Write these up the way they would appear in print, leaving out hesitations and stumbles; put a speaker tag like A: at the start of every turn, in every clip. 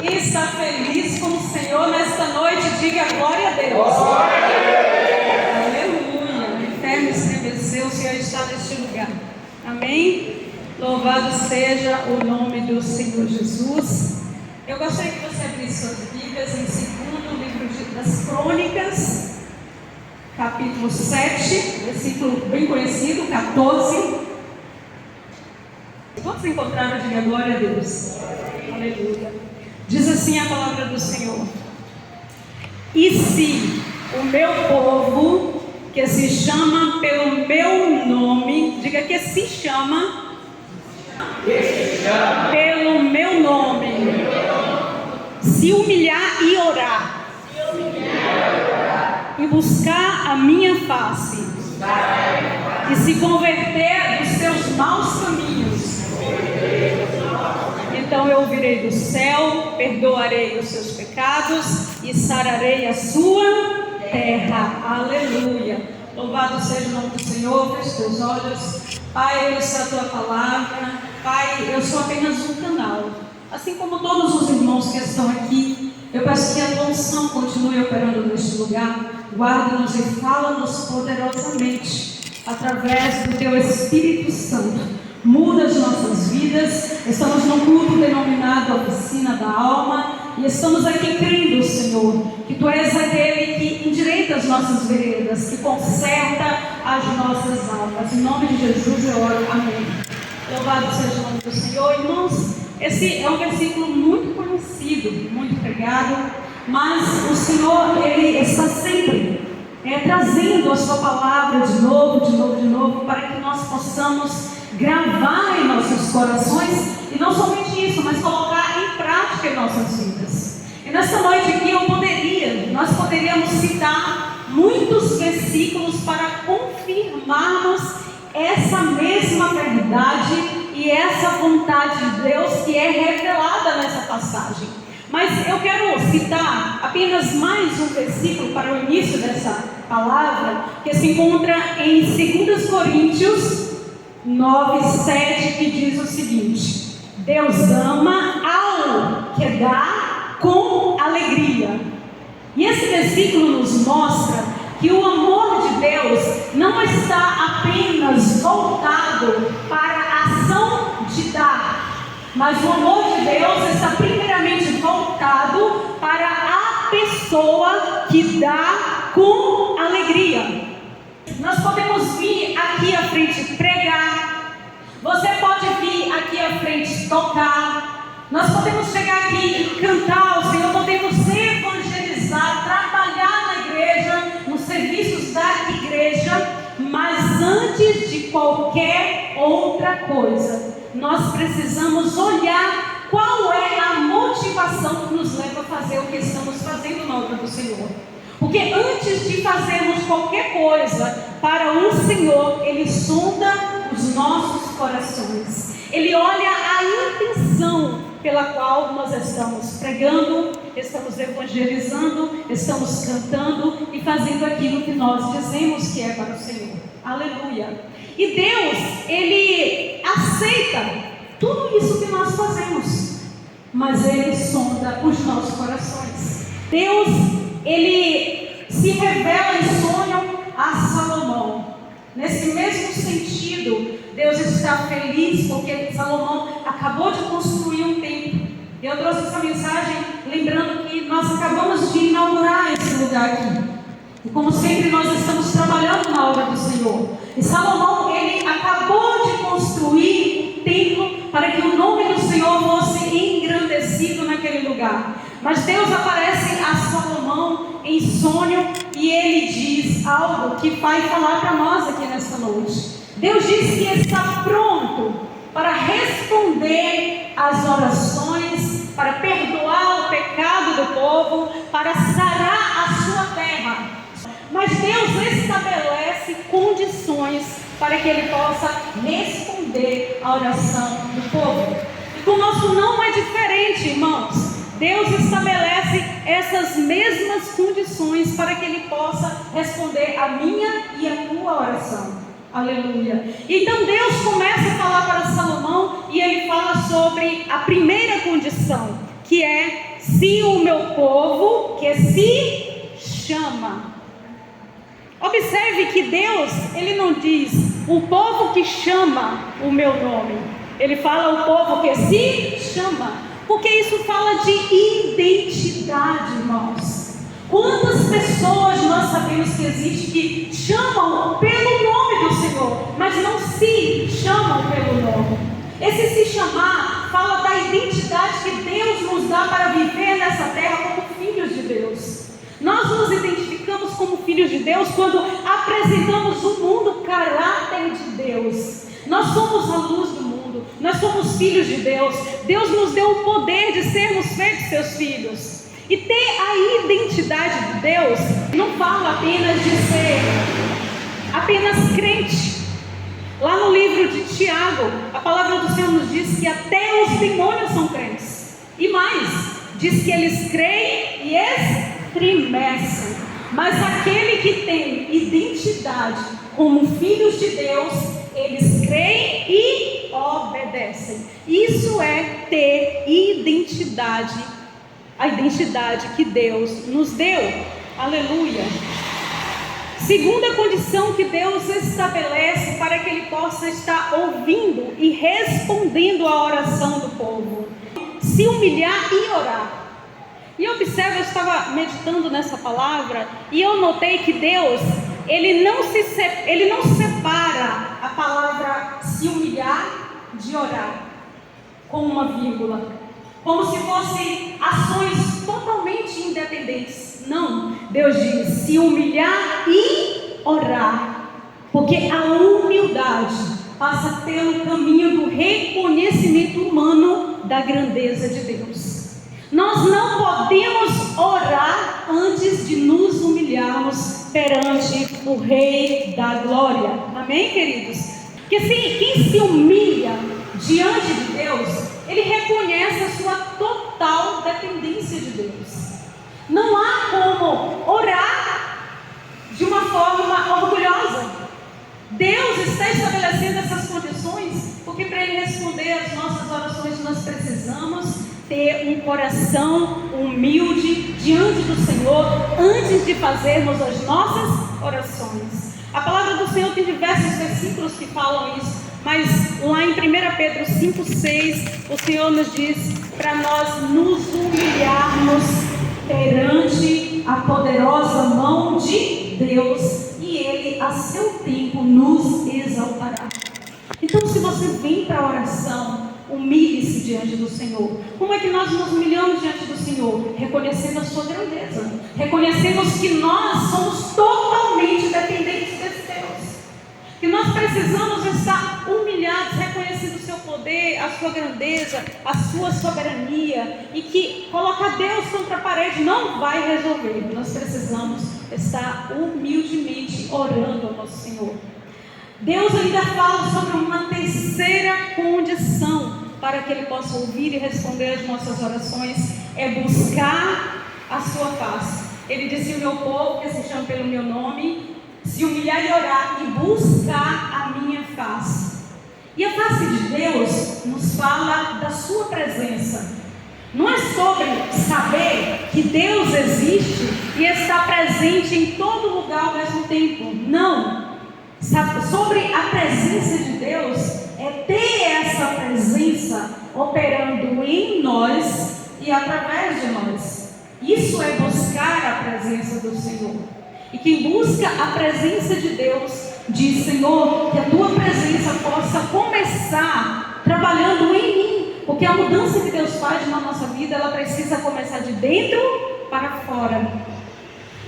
A: Quem está feliz com o Senhor nesta noite, diga glória a Deus.
B: Glória a Deus.
A: Aleluia. O inferno estremeceu, o Senhor está neste lugar. Amém? Louvado seja o nome do Senhor Jesus. Eu gostaria que você abrisse suas Bíblias em segundo livro das Crônicas, capítulo 7, versículo bem conhecido, 14. Todos encontraram, diga glória a Deus. Aleluia. Diz assim a palavra do Senhor: e se o meu povo, que se chama pelo meu nome, diga que se chama pelo meu nome, se humilhar e orar, e buscar a minha face, e se converter dos seus maus caminhos, então eu ouvirei do céu, perdoarei os seus pecados e sararei a sua terra. Aleluia. Louvado seja o nome do Senhor. Feche teus olhos. Pai, eu sou a tua palavra. Pai, eu sou apenas um canal. Assim como todos os irmãos que estão aqui, eu peço que a tua unção continue operando neste lugar. Guarda-nos e fala-nos poderosamente através do teu Espírito Santo. Muda as nossas vidas. Estamos num culto denominado Oficina da Alma e estamos aqui crendo, Senhor, que Tu és aquele que endireita as nossas veredas, que conserta as nossas almas. Em nome de Jesus eu oro, amém. Louvado seja o nome do Senhor. Irmãos, esse é um versículo muito conhecido, muito pregado, mas o Senhor, Ele está sempre trazendo a sua palavra de novo, para que nós possamos gravar em nossos corações, e não somente isso, mas colocar em prática em nossas vidas. E nesta noite aqui nós poderíamos citar muitos versículos para confirmarmos essa mesma verdade e essa vontade de Deus que é revelada nessa passagem. Mas eu quero citar apenas mais um versículo para o início dessa palavra, que se encontra em 2 Coríntios 9:7, que diz o seguinte: Deus ama ao que dá com alegria. E esse versículo nos mostra que o amor de Deus não está apenas voltado para a ação de dar, mas o amor de Deus está primeiramente voltado para a pessoa que dá com alegria. Nós podemos vir aqui à frente pregar, você pode vir aqui à frente tocar, nós podemos chegar aqui e cantar ao Senhor, podemos evangelizar, trabalhar na igreja, nos serviços da igreja, mas antes de qualquer outra coisa, nós precisamos olhar qual é a motivação que nos leva a fazer o que estamos fazendo na obra do Senhor. Porque antes de fazermos qualquer coisa para o Senhor, Ele sonda os nossos corações. Ele olha a intenção pela qual nós estamos pregando, estamos evangelizando, estamos cantando e fazendo aquilo que nós dizemos que é para o Senhor. Aleluia. E Deus, Ele aceita tudo isso que nós fazemos, mas Ele sonda os nossos corações. Deus, Ele se revela em sonho a Salomão. Nesse mesmo sentido, Deus está feliz porque Salomão acabou de construir um templo. Eu trouxe essa mensagem lembrando que nós acabamos de inaugurar esse lugar aqui. E como sempre nós estamos trabalhando na obra do Senhor. E Salomão, ele acabou de construir um templo para que o nome do Senhor fosse engrandecido naquele lugar. Mas Deus aparece a Salomão em sonho e ele diz algo que vai falar para nós aqui nesta noite. Deus diz que está pronto para responder às orações, para perdoar o pecado do povo, para sarar a sua terra. Mas Deus estabelece condições para que Ele possa responder à oração do povo. E conosco não é diferente, irmãos. Deus estabelece essas mesmas condições para que Ele possa responder a minha e a tua oração. Aleluia. Então Deus começa a falar para Salomão e Ele fala sobre a primeira condição, que é se o meu povo que se chama. Observe que Deus, Ele não diz o povo que chama o meu nome. Ele fala o povo que se chama, porque isso fala de identidade, irmãos. Quantas pessoas nós sabemos que existem que chamam pelo nome do Senhor, mas não se chamam pelo nome? Esse se chamar fala da identidade que Deus nos dá para viver nessa terra como filhos de Deus. Nós nos identificamos como filhos de Deus quando apresentamos o mundo o caráter de Deus. Nós somos a luz do mundo, nós somos filhos de Deus. Deus nos deu o poder de sermos feitos seus filhos. E ter a identidade de Deus não fala apenas de ser apenas crente. Lá no livro de Tiago, a palavra do Senhor nos diz que até os demônios são crentes. E mais, diz que eles creem e estremecem. Mas aquele que tem identidade como filhos de Deus, eles creem e obedecem. Isso é ter identidade, a identidade que Deus nos deu. Aleluia. Segunda condição que Deus estabelece para que Ele possa estar ouvindo e respondendo à oração do povo: se humilhar e orar. E observe, eu estava meditando nessa palavra e eu notei que Deus, Ele não separa a palavra se humilhar de orar com uma vírgula, como se fossem ações totalmente independentes. Não, Deus diz se humilhar e orar, porque a humildade passa pelo caminho do reconhecimento humano da grandeza de Deus. Nós não podemos orar antes de nos humilharmos perante o Rei da Glória. Amém, queridos? Porque quem se humilha diante de Deus, ele reconhece a sua total dependência de Deus. Não há como orar de uma forma orgulhosa. Deus está estabelecendo essas condições, porque para Ele responder às nossas orações, nós precisamos ter um coração humilde diante do Senhor, antes de fazermos as nossas orações. A palavra do Senhor tem diversos versículos que falam isso, mas lá em 1 Pedro 5,6, o Senhor nos diz para nós nos humilharmos perante a poderosa mão de Deus, e Ele a seu tempo nos exaltará. Então, se você vem para a oração, humilhe-se diante do Senhor. Como é que nós nos humilhamos diante do Senhor? Reconhecendo a sua grandeza, reconhecemos que nós somos totalmente dependentes desse Deus, que nós precisamos estar humilhados, reconhecendo o seu poder, a sua grandeza, a sua soberania, e que colocar Deus contra a parede não vai resolver. Nós precisamos estar humildemente orando ao nosso Senhor. Deus ainda fala sobre uma terceira condição para que Ele possa ouvir e responder às nossas orações: é buscar a sua face. Ele disse: o meu povo que se chama pelo meu nome se humilhar e orar e buscar a minha face. E a face de Deus nos fala da sua presença. Não é sobre saber que Deus existe e está presente em todo lugar ao mesmo tempo. Não. Sobre a presença de Deus é ter essa presença operando em nós e através de nós. Isso é buscar a presença do Senhor. E quem busca a presença de Deus diz: Senhor, que a tua presença possa começar trabalhando em mim, porque a mudança que Deus faz na nossa vida, ela precisa começar de dentro para fora.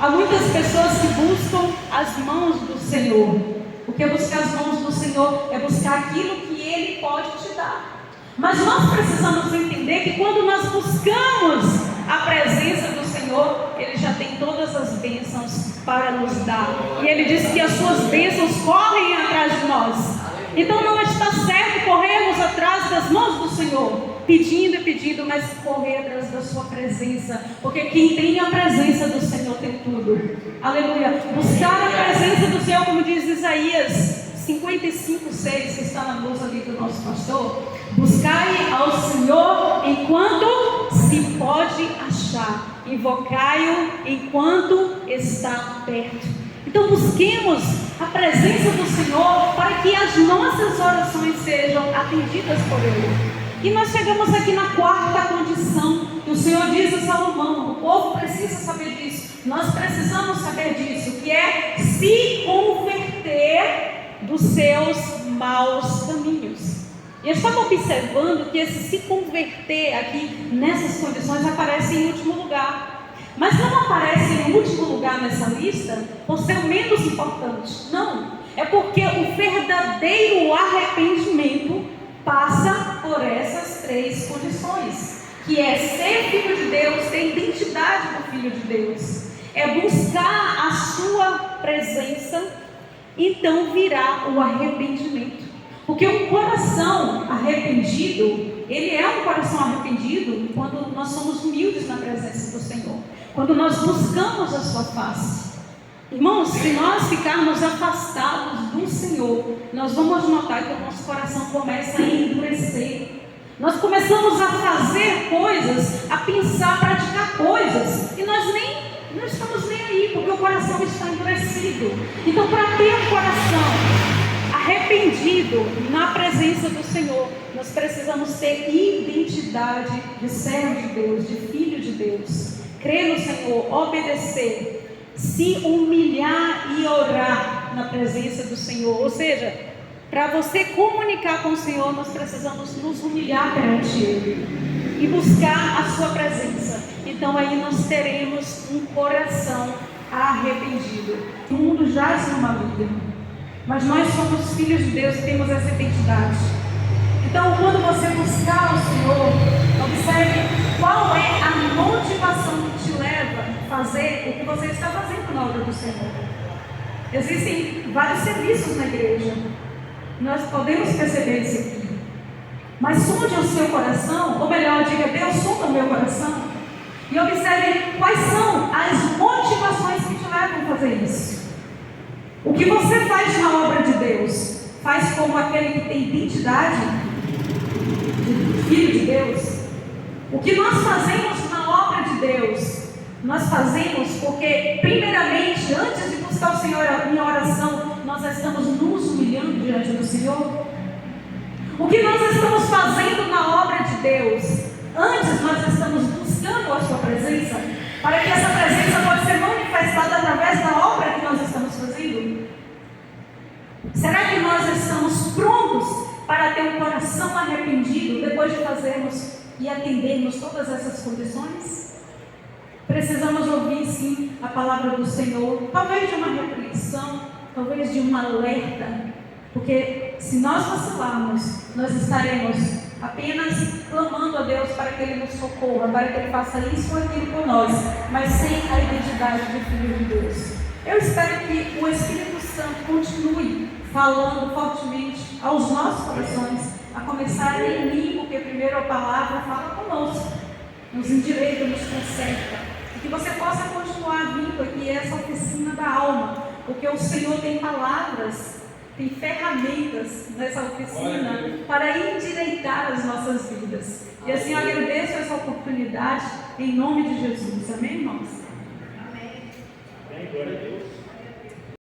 A: Há muitas pessoas que buscam as mãos do Senhor. O que é buscar as mãos do Senhor? É buscar aquilo que Ele pode te dar. Mas nós precisamos entender que quando nós buscamos a presença do Senhor, Ele já tem todas as bênçãos para nos dar. E Ele diz que as suas bênçãos correm atrás de nós. Então não está certo corrermos atrás das mãos do Senhor, pedindo e pedindo, mas correr atrás da sua presença, porque quem tem a presença do Senhor tem tudo. Aleluia. Buscar a presença do Senhor, como diz Isaías 55:6, que está na bolsa ali do nosso pastor: buscai ao Senhor enquanto se pode pode achar. Invocai-o enquanto está perto. Então busquemos a presença do Senhor para que as nossas orações sejam atendidas por Ele. E nós chegamos aqui na quarta condição que o Senhor diz a Salomão. O povo precisa saber disso. Nós precisamos saber disso, que é se converter dos seus maus caminhos. E eu estava observando que esse se converter aqui nessas condições aparece em último lugar. Mas não aparece em último lugar nessa lista por ser o menos importante. Não. É porque o verdadeiro arrependimento passa por essas três condições, que é ser filho de Deus, ter identidade do filho de Deus, é buscar a sua presença, então virá o arrependimento. Porque um coração arrependido, ele é um coração arrependido quando nós somos humildes na presença do Senhor, quando nós buscamos a sua face. Irmãos, se nós ficarmos afastados do Senhor, nós vamos notar que o nosso coração começa a endurecer. Nós começamos a fazer coisas, a pensar, a praticar coisas, e nós não estamos nem aí, porque o coração está endurecido. Então, para ter um coração arrependido na presença do Senhor, nós precisamos ter identidade de servo de Deus, de filho de Deus, crer no Senhor, obedecer, se humilhar e orar na presença do Senhor. Ou seja, para você comunicar com o Senhor, nós precisamos nos humilhar perante Ele e buscar a sua presença. Então aí nós teremos um coração arrependido. O mundo jaz no maligno, mas nós somos filhos de Deus e temos essa identidade. Então, quando você buscar o Senhor, observe qual é a motivação que te leva a fazer o que você está fazendo na obra do Senhor. Existem vários serviços na igreja, nós podemos perceber isso aqui. Mas sonde o seu coração, ou melhor, diga: Deus, sonda o meu coração, e observe quais são as motivações que te levam a fazer isso. O que você faz na obra de Deus, faz como aquele que tem identidade de filho de Deus? O que nós fazemos na obra de Deus, nós fazemos porque, primeiramente, antes de buscar o Senhor em oração, nós estamos nos humilhando diante do Senhor? O que nós estamos fazendo na obra de Deus, antes nós estamos buscando a sua presença, para que essa presença pode ser manifestada através da obra que nós estamos fazendo? Será que nós estamos prontos para ter um coração arrependido depois de fazermos e atendermos todas essas condições? Precisamos ouvir sim a palavra do Senhor, talvez de uma repreensão, talvez de um alerta, porque se nós vacilarmos, nós estaremos apenas clamando a Deus para que Ele nos socorra, para que Ele faça isso ou aquilo por nós, mas sem a identidade de filho de Deus. Eu espero que o Espírito Santo continue falando fortemente aos nossos corações, a começar em mim, porque primeiro a palavra fala conosco, nos endireita, nos conserta, e que você possa continuar vindo aqui essa oficina da alma, porque o Senhor tem palavras, tem ferramentas nessa oficina para endireitar as nossas vidas. E assim eu agradeço essa oportunidade em nome de Jesus. Amém, irmãos?
B: Amém. Amém. Glória a Deus.